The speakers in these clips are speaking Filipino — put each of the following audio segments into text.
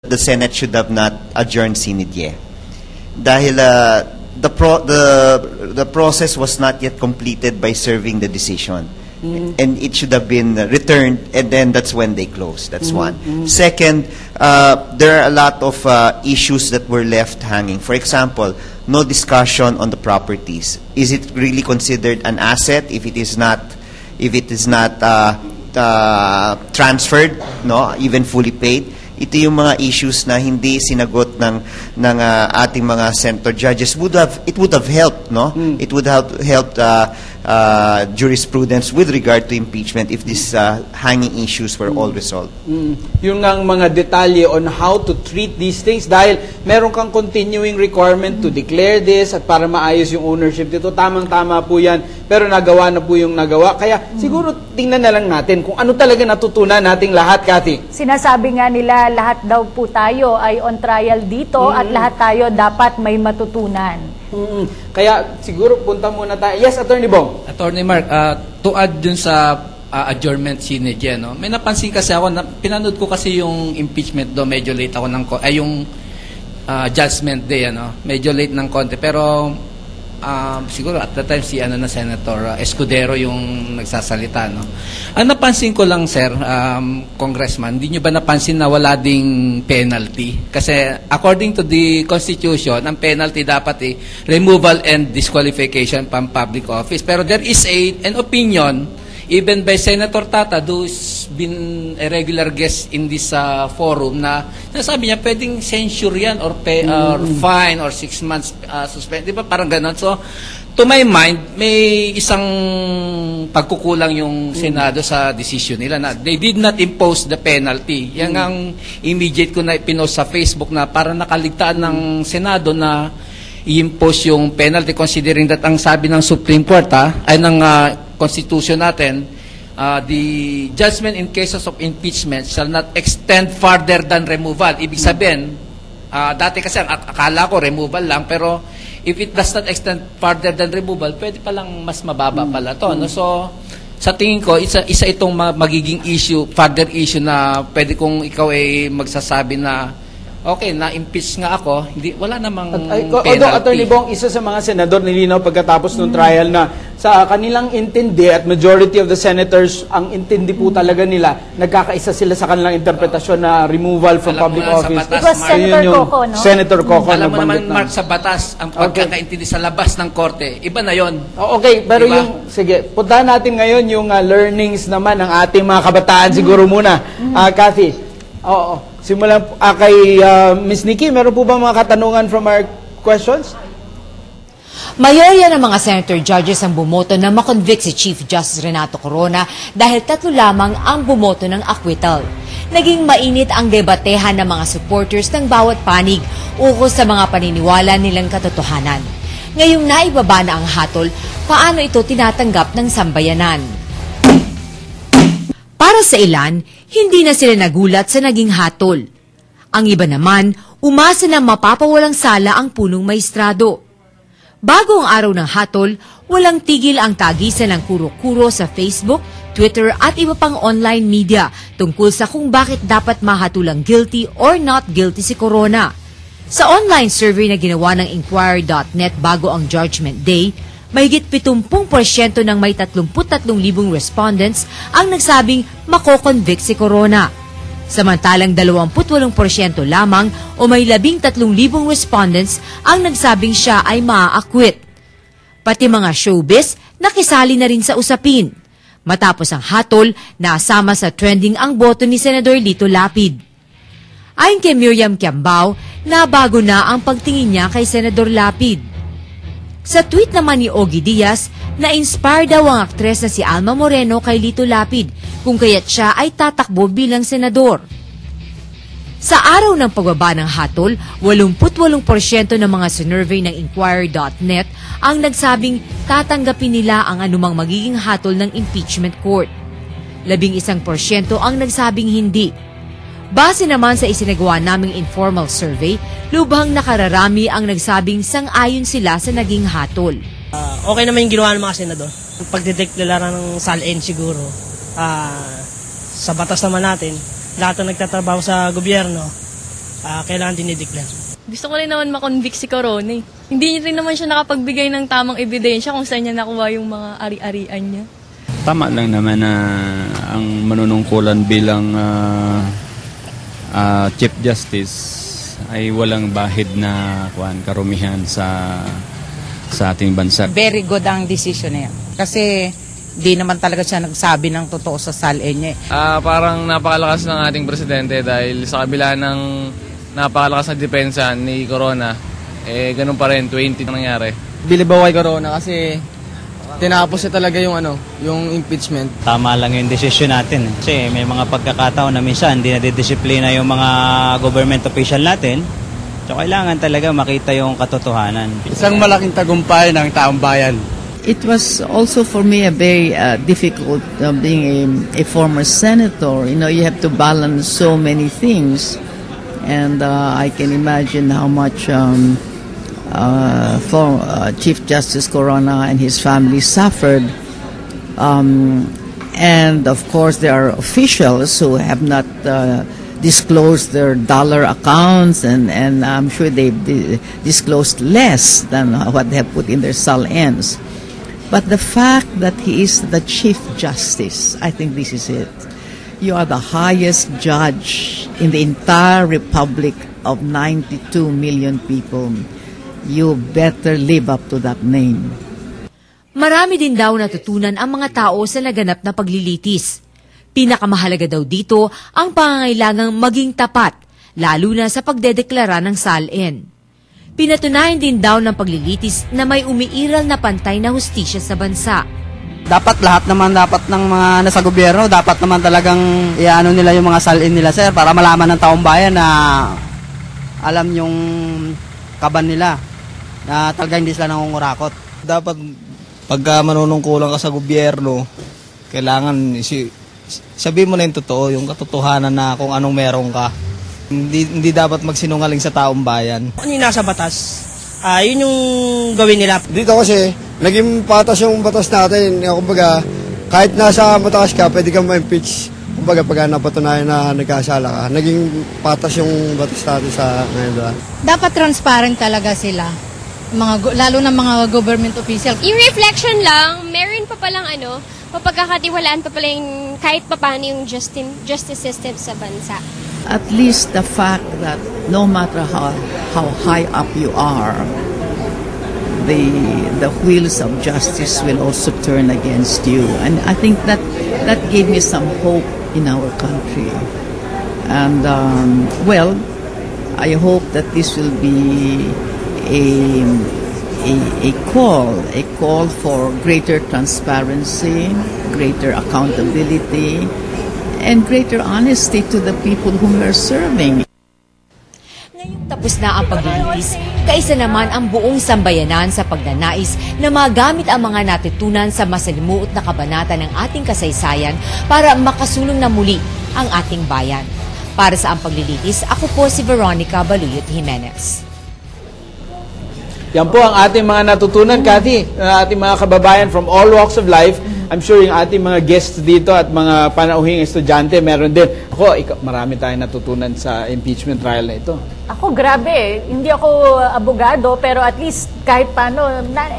The Senate should have not adjourned sine die. Dahil the process was not yet completed by serving the decision. And it should have been returned, and then that's when they closed. That's one. Second, there are a lot of issues that were left hanging. For example, no discussion on the properties. Is it really considered an asset if it is not transferred, no, even fully paid? Ito yung mga issues na hindi sinagot ng ating mga senator judges. It would have helped, no? It would have helped jurisprudence with regard to impeachment if these hanging issues were all resolved. Yung ang mga detalye on how to treat these things, dahil meron kang continuing requirement to declare this at para maayos yung ownership dito. Tamang-tama po yan, pero nagawa na po yung nagawa. Kaya siguro tingnan na lang natin kung ano talaga natutunan nating lahat, Cathy. Sinasabi nga nila lahat daw po tayo ay on trial dito at lahat tayo dapat may matutunan. Kaya siguro punta muna tayo. Yes, Attorney Bong. Attorney Mark, to add dun sa adjournment sine die, no? May napansin kasi ako, pinanood ko kasi yung impeachment do, medyo late ako yung judgment day, medyo late ng konti. Pero siguro at that time si Senator Escudero yung nagsasalita, no? Ang napansin ko lang, sir, Congressman, hindi nyo ba napansin na wala ding penalty? Kasi according to the Constitution, ang penalty dapat removal and disqualification from public office. Pero there is an opinion even by Senator Tata, who's been a regular guest in this forum, na nasabi niya pwedeng censure yan or fine or 6 months suspend. Di ba? Parang ganon. So, to my mind, may isang pagkukulang yung Senado sa decision nila na they did not impose the penalty. Yan ang immediate ko na pinost sa Facebook na parang nakaligtaan ng Senado na i-impose yung penalty considering that ang sabi ng Supreme Court ay ng Constitution natin, the judgment in cases of impeachment shall not extend further than removal. Ibig sabihin, dati kasi akala ko removal lang, pero if it does not extend further than removal, pwede palang mas mababa pala to. No? So, sa tingin ko, isa itong magiging issue, further issue na pwede kong ikaw ay magsasabi na okay, na-impeach nga ako, wala namang penalty. Attorney Bong, isa sa mga senador nilinaw pagkatapos ng trial na sa kanilang intindi at majority of the senators, ang intindi po talaga nila, nagkakaisa sila sa kanilang interpretasyon na removal from public office. It was Senator Coco, no? Senator Coco. Alam mo naman, Mark, sa batas, ang pagkakaintindi sa labas ng korte, iba na yon. Okay, pero diba? Sige, puntahan natin ngayon yung learnings naman ng ating mga kabataan siguro muna. Cathy, simulan kay Ms. Nikki, meron po ba mga katanungan from our questions? Mayorya ng mga senator judges ang bumoto na makonvict si Chief Justice Renato Corona dahil 3 lamang ang bumoto ng acquittal. Naging mainit ang debatehan ng mga supporters ng bawat panig ukol sa mga paniniwala nilang katotohanan. Ngayong naibaba na ang hatol, paano ito tinatanggap ng sambayanan? Para sa ilan, hindi na sila nagulat sa naging hatol. Ang iba naman, umasa na mapapawalang sala ang punong maestrado. Bago ang araw ng hatol, walang tigil ang tagisan ng kuro-kuro sa Facebook, Twitter at iba pang online media tungkol sa kung bakit dapat mahatulang guilty or not guilty si Corona. Sa online survey na ginawa ng Inquirer.net bago ang Judgment Day, mahigit 70% ng may 33,000 respondents ang nagsabing mako-convict si Corona. Samantalang 28% lamang o may 13,000 respondents ang nagsabing siya ay maa-acquit. Pati mga showbiz nakisali na rin sa usapin. Matapos ang hatol, nasama sa trending ang boto ni Senador Lito Lapid. Ayon kay Miriam Kiambao, nabago na ang pagtingin niya kay Senador Lapid. Sa tweet naman ni Ogie Diaz, na-inspire daw ang aktres na si Alma Moreno kay Lito Lapid kung kaya't siya ay tatakbo bilang senador. Sa araw ng pagbaba ng hatol, 88% ng mga sinurvey ng Inquirer.net ang nagsabing tatanggapin nila ang anumang magiging hatol ng impeachment court. 11% ang nagsabing hindi. Base naman sa isinagawa naming informal survey, lubhang nakararami ang nagsabing sang-ayon sila sa naging hatol. Okay naman yung ginawa ng mga senador. Pagdedeklara ng SALN siguro, sa batas naman natin, lahat ng nagtatrabaho sa gobyerno, kailangan dinideclare. Gusto ko rin naman makonvict si Corona eh. Hindi rin naman siya nakapagbigay ng tamang ebidensya kung saan niya nakuha yung mga ari-arian niya. Tama lang naman na ang manunungkulan bilang Chief Justice ay walang bahid na karumihan sa ating bansa. Very good ang decision niya. Kasi di naman talaga siya nagsabi ng totoo sa SALN niya. Parang napakalakas ng ating presidente dahil sa kabila ng napakalakas na depensa ni Corona, ganun pa rin, 20 na nangyari. Bilibaw kay Corona kasi tinapos niya talaga yung impeachment. Tama lang yung desisyon natin. Kasi may mga pagkakataon na minsan hindi nadidisiplina yung mga government official natin. So kailangan talaga makita yung katotohanan. Isang malaking tagumpay ng taong bayan. It was also for me a very difficult being a former senator. You know, you have to balance so many things. And I can imagine how much Chief Justice Corona and his family suffered. And of course, there are officials who have not disclosed their dollar accounts, and I'm sure they've disclosed less than what they have put in their SALNs. But the fact that he is the Chief Justice, I think this is it. You are the highest judge in the entire republic of 92 million people. You better live up to that name. Marami din daw natutunan ang mga tao sa naganap na paglilitis. Pinakamahalaga daw dito ang pangangailangang maging tapat, lalo na sa pagdedeklara ng SALN. Pinatunayan din daw ng paglilitis na may umiiral na pantay na hustisya sa bansa. Dapat lahat naman ng mga nasa gobyerno, dapat naman talagang iano nila yung mga SALN nila, sir, para malaman ng taong bayan na alam yung kaban nila, na talaga hindi sila nangungurakot. Dapat pagka manunungkulan ka sa gobyerno, kailangan sabihin mo na yung totoo, yung katotohanan na kung anong meron ka. Hindi dapat magsinungaling sa taong bayan. Ano yung nasa batas? Yun yung gawin nila. Dito kasi, naging patas yung batas natin. Kumbaga, kahit nasa mataas ka, pwede kang ma-impeach. Kumbaga, pag napatunayan na nagkasala ka, naging patas yung batas natin sa ngayon. Diba? Dapat transparent talaga sila. Lalo na mga government official. Yung reflection lang, meron pa palang mapagkakatiwalaan pa pala yung kahit papaano yung justice system sa bansa. At least the fact that no matter how high up you are, the wheels of justice will also turn against you. And I think that gave me some hope in our country. And I hope that this will be a call for greater transparency, greater accountability, and greater honesty to the people whom we are serving. Ngayong tapos na ang paglilitis, kaisa naman ang buong sambayanan sa pagnanais na magamit ang mga natutunan sa masalimuot na kabanata ng ating kasaysayan para makasulong na muli ang ating bayan. Para sa ang paglilitis, ako po si Veronica Baluyot Jimenez. Yan po ang ating mga natutunan, Cathy, ating mga kababayan from all walks of life. I'm sure yung ating mga guests dito at mga panauhing estudyante, meron din. Marami tayong natutunan sa impeachment trial na ito. Ako, grabe. Hindi ako abogado, pero at least kahit paano,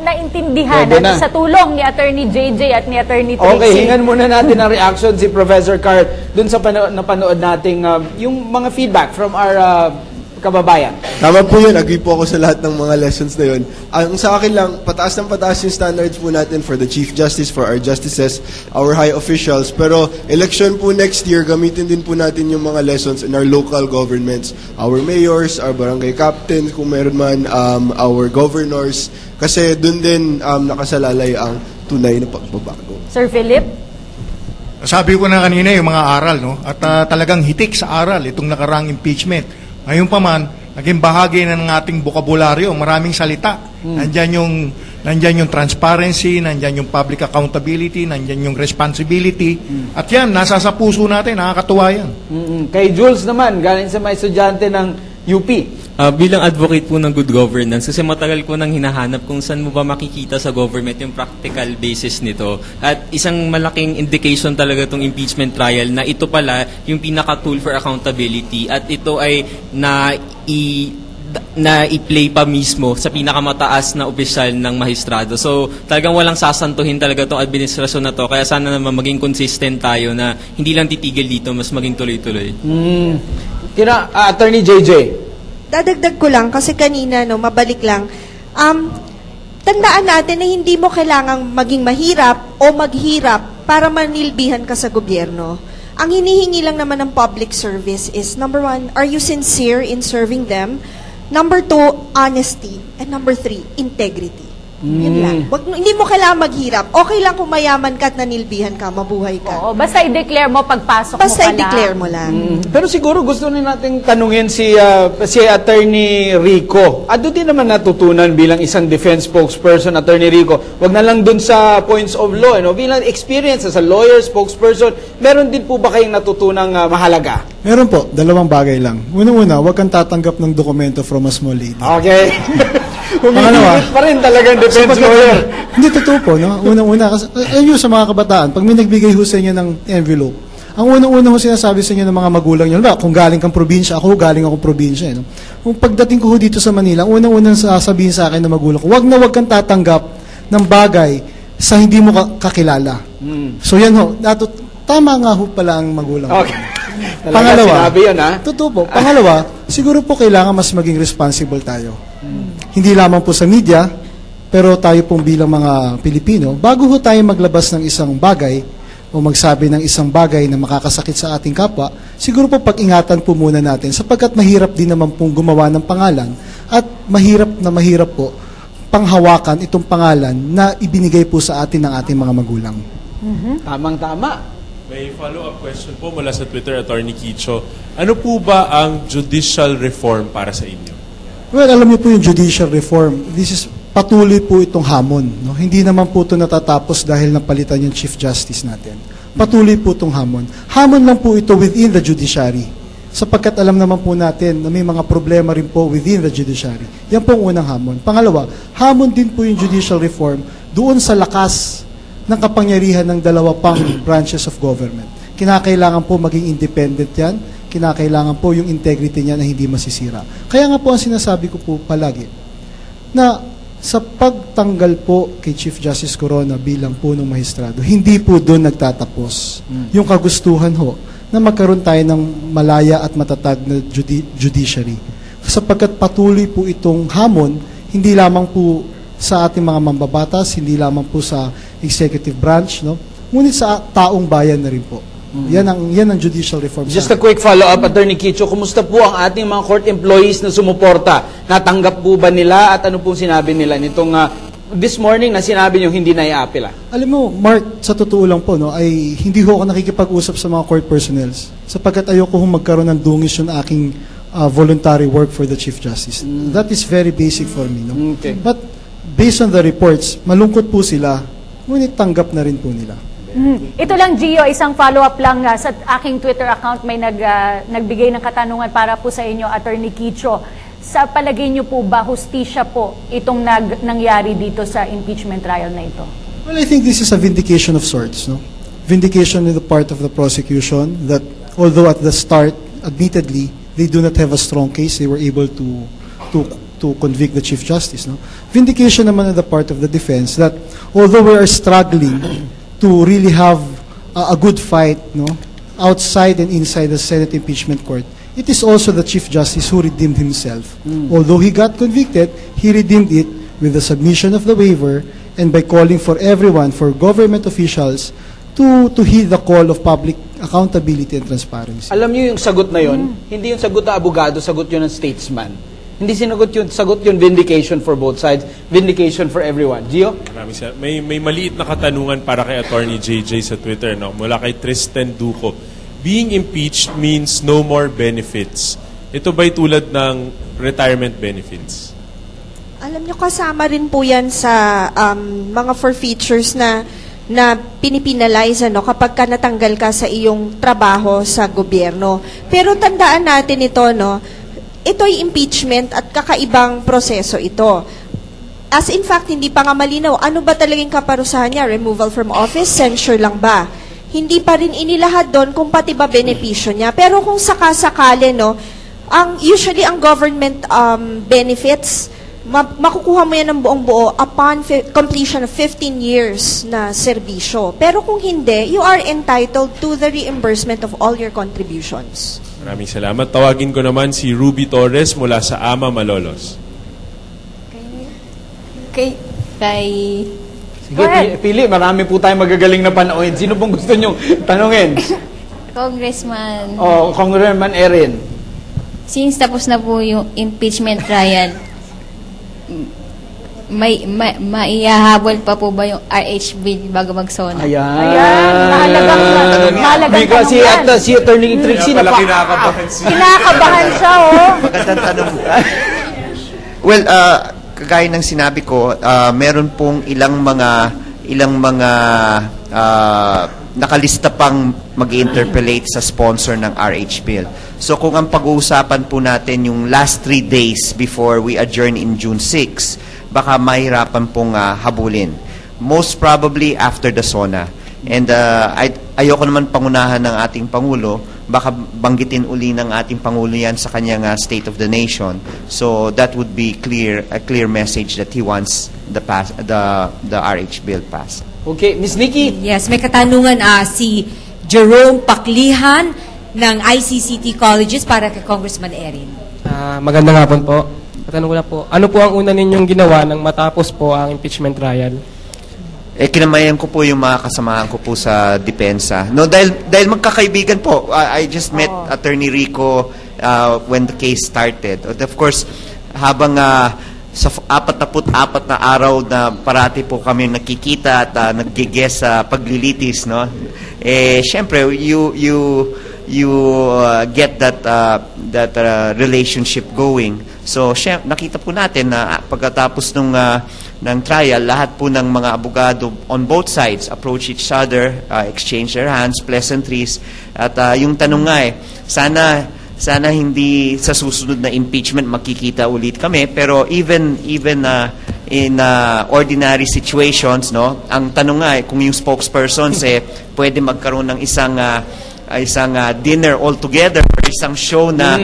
naintindihan natin sa tulong ni Attorney JJ at ni Attorney Trixie. Okay, hingan muna natin ang reaction si Professor Cart dun sa napanood nating yung mga feedback from our kababayan. Tama po yun. Agree po ako sa lahat ng mga lessons na yun. Ang sa akin lang, pataas ng pataas yung standards po natin for the Chief Justice, for our justices, our high officials. Pero election po next year, gamitin din po natin yung mga lessons in our local governments. Our mayors, our barangay captains, kung meron man, our governors. Kasi dun din nakasalalay ang tunay na pagbabago. Sir Philip? Sabi ko na kanina yung mga aral, no? At talagang hitik sa aral itong nakarang impeachment. Ngayon pa man, naging bahagi na ng ating bokabularyo, maraming salita. Nandyan yung transparency, nandyan yung public accountability, nandyan yung responsibility. At yan, nasa sa puso natin, nakakatuwa yan. Kay Jules naman, galing sa mga estudyante ng UP. bilang advocate po ng good governance, kasi matagal ko nang hinahanap kung saan mo ba makikita sa government yung practical basis nito. At isang malaking indication talaga itong impeachment trial na ito pala yung pinaka-tool for accountability at ito ay i-play pa mismo sa pinakamataas na opisyal ng mahistrado. So, talagang walang sasantuhin talaga itong administrasyon na to. Kaya sana naman maging consistent tayo na hindi lang titigil dito, mas maging tuloy-tuloy. Attorney JJ. Dadagdag ko lang kasi kanina, mabalik lang. Tandaan natin na hindi mo kailangang maging mahirap o maghirap para manilbihan ka sa gobyerno. Ang hinihingi lang naman ng public service is, number 1, are you sincere in serving them? Number 2, honesty. And number 3, integrity. Yun lang. Hindi mo kailangan maghirap. Okay lang kung mayaman ka at nanilbihan ka, mabuhay ka. Oo, basta i-declare mo pagpasok mo ka lang. Basta i-declare mo lang. Pero siguro gusto na natin tanungin si Attorney Rico. Doon din naman natutunan bilang isang defense spokesperson, Attorney Rico. Wag na lang dun sa points of law. Bilang experience as a lawyer, spokesperson, meron din po ba kayong natutunang mahalaga? Meron po. 2 bagay lang. Unang-una, huwag kang tatanggap ng dokumento from a small lady. Okay. Humihigit pa rin talagang defense lawyer. Hindi, totoo po. Unang-una, kasi ayun sa mga kabataan, pag may nagbigay ho sa inyo ng envelope, ang unang-una ho sinasabi sa inyo ng mga magulang nyo, kung galing kang probinsya, galing akong probinsya. Kung pagdating ko ho dito sa Manila, ang unang-unang sasabihin sa akin ng magulang ko, wag kang tatanggap ng bagay sa hindi mo kakilala. So yan ho, tama nga ho pala ang magulang. Okay. Pangalawa, sinabi yun, totoo po. Pangalawa, siguro po kailangan mas maging responsible tayo. Hindi lamang po sa media, pero tayo pong bilang mga Pilipino, bago ho tayo maglabas ng isang bagay o magsabi ng isang bagay na makakasakit sa ating kapwa, siguro po pag-ingatan po muna natin sapagkat mahirap din naman pong gumawa ng pangalan at mahirap po panghawakan itong pangalan na ibinigay po sa atin ng ating mga magulang. Tamang-tama. May follow-up question po mula sa Twitter, Attorney Kicho. Ano po ba ang judicial reform para sa inyo? Well, alam niyo po yung judicial reform. Patuloy po itong hamon. Hindi naman po ito natatapos dahil napalitan yung Chief Justice natin. Patuloy po itong hamon. Hamon lang po ito within the judiciary. Sapagkat alam naman po natin na may mga problema rin po within the judiciary. Yan po ang unang hamon. Pangalawa, hamon din po yung judicial reform doon sa lakas ng kapangyarihan ng 2 pang branches of government. Kinakailangan po maging independent yan. Kinakailangan po yung integrity niya na hindi masisira. Kaya nga po ang sinasabi ko po palagi na sa pagtanggal po kay Chief Justice Corona bilang punong mahistrado, hindi po doon nagtatapos yung kagustuhan ho na magkaroon tayo ng malaya at matatag na judiciary. Sapagkat patuloy po itong hamon, hindi lamang po sa ating mga mambabatas, hindi lamang po sa executive branch, ngunit sa taong bayan na rin po. Yan ang judicial reform. Just a quick follow-up, Attorney Kicho. Kumusta po ang ating mga court employees na sumuporta? Natanggap po ba nila at ano pong sinabi nila nitong this morning na sinabi nyo hindi na i-apela? Alam mo, Mark, sa totoo lang po, ay hindi ho ako nakikipag-usap sa mga court personnel sapagkat ayoko magkaroon ng dungis yung aking voluntary work for the Chief Justice. That is very basic for me. Okay. But based on the reports, malungkot po sila, ngunit tanggap na rin po nila. Ito lang, Gio, isang follow-up lang sa aking Twitter account, may nagbigay ng katanungan para po sa inyo, Attorney Kicho. Sa palagay niyo po ba, hustisya po itong nangyari dito sa impeachment trial na ito? Well, I think this is a vindication of sorts. Vindication on the part of the prosecution that although at the start, admittedly, they do not have a strong case, they were able to convict the Chief Justice. Vindication naman on the part of the defense that although we are struggling to really have a good fight outside and inside the Senate impeachment court, it is also the Chief Justice who redeemed himself. Although he got convicted, he redeemed it with the submission of the waiver and by calling for everyone, for government officials, to heed the call of public accountability and transparency. Alam niyo yung sagot na yun? Hindi yung sagot na abogado, sagot yun ng statesman. Hindi sagot yun vindication for both sides, vindication for everyone. Gio? Maraming sir. May maliit na katanungan para kay Attorney JJ sa Twitter, mula kay Tristan Duco. Being impeached means no more benefits. Ito ba'y tulad ng retirement benefits? Alam nyo, kasama rin po yan sa mga forfeitures na pinipinalize kapag ka natanggal ka sa iyong trabaho sa gobyerno. Pero tandaan natin ito, ito'y impeachment at kakaibang proseso ito. As in fact, hindi pa nga malinaw, ano ba talagang kaparusahan niya? Removal from office? Censure lang ba? Hindi pa rin inilahad doon kung pati ba benepisyo niya. Pero kung sakasakali, no, usually ang government benefits, makukuha mo yan ng buong buo upon completion of 15 years na serbisyo. Pero kung hindi, you are entitled to the reimbursement of all your contributions. Maraming salamat. Tawagin ko naman si Ruby Torres mula sa Ama Malolos. Sige, pili. Marami po tayong magagaling na panauhin. Sino pong gusto nyo tanungin? Congressman. Congressman Erin. Since tapos na po yung impeachment trial, maihahabol pa po ba yung RH bill bago mag-SONA? Ayan. Mahalagang tanong si Attorney Trixie kinakabahan siya, Magandang tanong. Well, kagaya ng sinabi ko, meron pong ilang mga nakalista pang mag-interpellate sa sponsor ng RH bill. So kung ang pag-uusapan po natin yung last 3 days before we adjourn in June 6, baka mahirapan pong habulin. Most probably after the SONA. And ayoko naman pangunahan ng ating Pangulo, baka banggitin uli ng ating Pangulo yan sa kanyang State of the Nation. So that would be a clear message that he wants the RH bill passed. Okay, Ms. Nikki. Yes, may katanungan si Jerome Paklihan ng ICCT Colleges para kay Congressman Erin. Magandang hapon po. Katanong ko na po, ano po ang una ninyong ginawa nang matapos po ang impeachment trial? Kinamayan ko po yung mga kasamahan ko po sa depensa. No, dahil magkakaibigan po. I just met Attorney Rico when the case started. Of course, habang sa 44 na araw na parati po kami nakikita at nag-guess sa paglilitis, no? Syempre, you get that relationship going. So, nakita po natin na pagkatapos ng trial, lahat po ng mga abogado on both sides approach each other, exchange their hands, pleasantries. At yung tanong nga sana hindi sa susunod na impeachment makikita ulit kami, pero even in ordinary situations, no, ang tanong nga kung yung spokespersons pwede magkaroon ng isang dinner all together or isang show na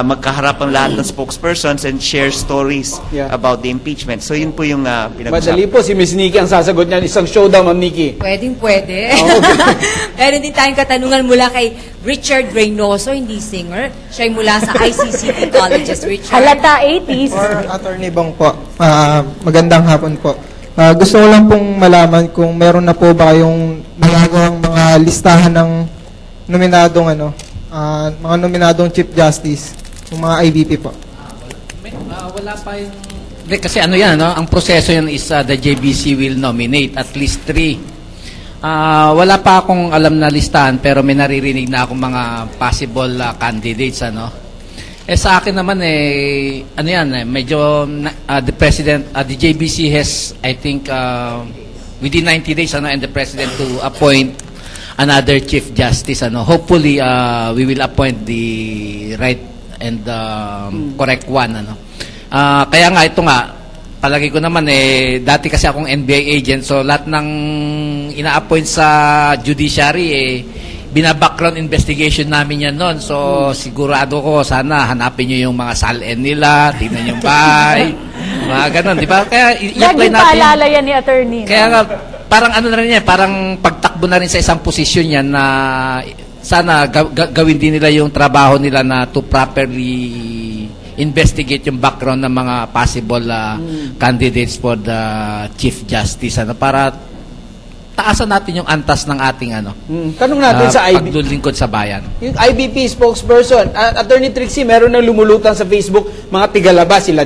magkaharap ang lahat ng spokespersons and share stories about the impeachment. So yun po yung pinag-usapan. Madali po si Ms. Nikki ang sasagot niyan. Isang show daw, Ma'am Nikki. Pwede. Meron din tayong katanungan mula kay Richard Reynoso, hindi singer. Siya mula sa ICCT Colleges. Richard. Halata 80s. For Attorney Bong po. Magandang hapon po. Gusto ko lang pong malaman kung meron na po ba kayong nagagawang mga listahan ng nominadong mga nominadong Chief Justice, yung mga IVP po. Wala pa yung... Kasi ang proseso yan is the JBC will nominate at least 3. Wala pa akong alam na listahan pero may naririnig na akong mga possible candidates, sa akin naman medyo the JBC has, I think, within 90 days and the President to appoint another Chief Justice. Hopefully, we will appoint the right and correct one. Kaya nga, ito nga, palagi ko naman, dati kasi akong NBA agent, so lahat ng ina-appoint sa judiciary, bina-background investigation namin yan noon. So, sigurado ko, sana hanapin nyo yung mga SALN nila, tingnan yung bahay, mga ganun, di ba? Kaya, i-apply natin. Paalala yan ni Attorney. Kaya nga, parang na rin yan, parang pagtakbo na rin sa isang posisyon yan na sana gawin din nila yung trabaho nila na to properly investigate yung background ng mga possible candidates for the Chief Justice para taasan natin yung antas ng ating tanong natin sa paglilingkod sa bayan. Yung IBP spokesperson, Attorney Trixie, meron nang lumulutang sa Facebook, mga tigalaba sila